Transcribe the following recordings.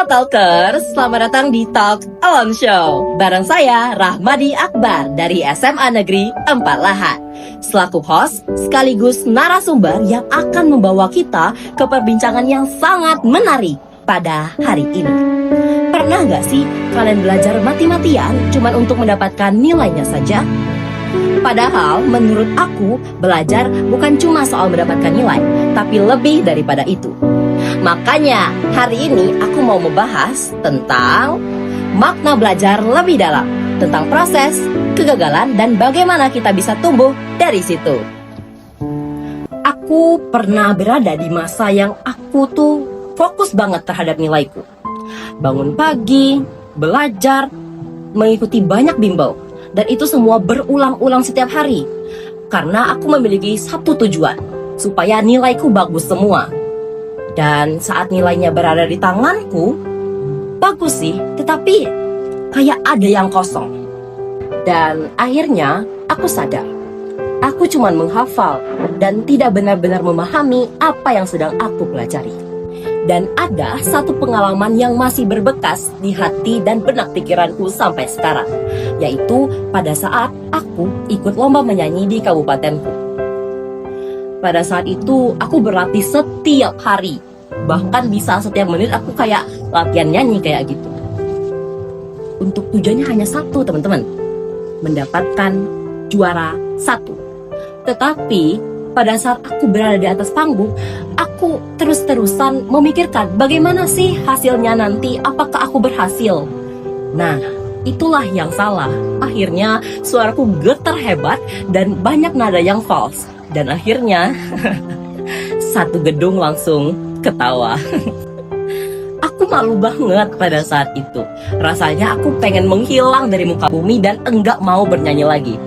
Halo Talkers, selamat datang di Talk Alone Show. Bareng saya, Rahmadi Akbar dari SMA Negeri 4 Lahat. Selaku host, sekaligus narasumber yang akan membawa kita ke perbincangan yang sangat menarik pada hari ini. Pernah gak sih kalian belajar mati-matian cuma untuk mendapatkan nilainya saja? Padahal menurut aku, belajar bukan cuma soal mendapatkan nilai, tapi lebih daripada itu. Makanya hari ini aku mau membahas tentang makna belajar lebih dalam, tentang proses, kegagalan, dan bagaimana kita bisa tumbuh dari situ. Aku pernah berada di masa yang aku tuh fokus banget terhadap nilaiku. Bangun pagi, belajar, mengikuti banyak bimbel, dan itu semua berulang-ulang setiap hari. Karena aku memiliki satu tujuan, supaya nilaiku bagus semua. Dan saat nilainya berada di tanganku, bagus sih, tetapi kayak ada yang kosong. Dan akhirnya aku sadar, aku cuma menghafal dan tidak benar-benar memahami apa yang sedang aku pelajari. Dan ada satu pengalaman yang masih berbekas di hati dan benak pikiranku sampai sekarang, yaitu pada saat aku ikut lomba menyanyi di kabupatenku. Pada saat itu aku berlatih setiap hari, bahkan bisa setiap menit aku kayak latihan nyanyi kayak gitu. Untuk tujuannya hanya satu, teman-teman, mendapatkan juara 1. Tetapi pada saat aku berada di atas panggung, aku terus-terusan memikirkan bagaimana sih hasilnya nanti, apakah aku berhasil. Nah, itulah yang salah. Akhirnya suaraku getar hebat dan banyak nada yang false. Dan akhirnya satu gedung langsung ketawa. Aku malu banget pada saat itu. Rasanya aku pengen menghilang dari muka bumi dan enggak mau bernyanyi lagi.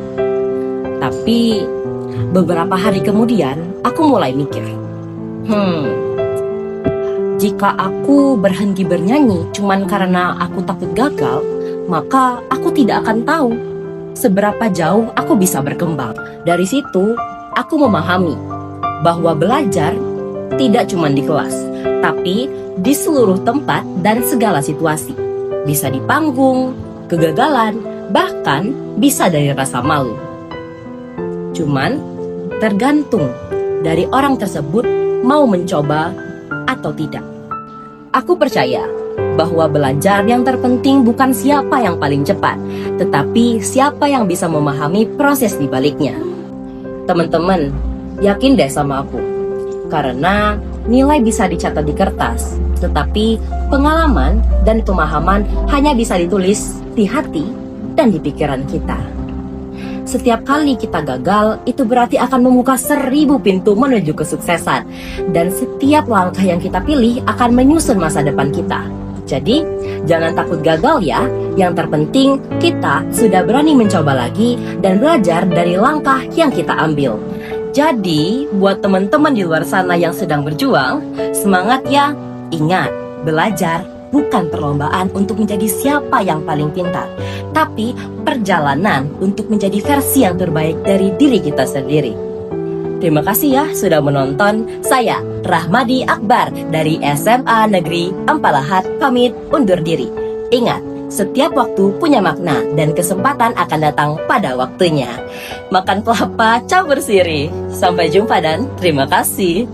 Tapi beberapa hari kemudian aku mulai mikir, jika aku berhenti bernyanyi cuman karena aku takut gagal, maka aku tidak akan tahu seberapa jauh aku bisa berkembang. Dari situ aku memahami bahwa belajar tidak cuma di kelas, tapi di seluruh tempat dan segala situasi. Bisa di panggung, kegagalan, bahkan bisa dari rasa malu. Cuman tergantung dari orang tersebut mau mencoba atau tidak. Aku percaya bahwa belajar yang terpenting bukan siapa yang paling cepat, tetapi siapa yang bisa memahami proses di baliknya. Teman-teman, yakin deh sama aku. Karena nilai bisa dicatat di kertas, tetapi pengalaman dan pemahaman hanya bisa ditulis di hati dan di pikiran kita. Setiap kali kita gagal, itu berarti akan membuka 1000 pintu menuju kesuksesan. Dan setiap langkah yang kita pilih akan menyusun masa depan kita. Jadi, jangan takut gagal ya. Yang terpenting, kita sudah berani mencoba lagi dan belajar dari langkah yang kita ambil. Jadi, buat teman-teman di luar sana yang sedang berjuang, semangat ya. Ingat, belajar bukan perlombaan untuk menjadi siapa yang paling pintar, tapi perjalanan untuk menjadi versi yang terbaik dari diri kita sendiri. Terima kasih ya sudah menonton. Saya Rahmadi Akbar dari SMA Negeri 4 Lahat pamit undur diri. Ingat, setiap waktu punya makna dan kesempatan akan datang pada waktunya. Makan kelapa campur sirih. Sampai jumpa dan terima kasih.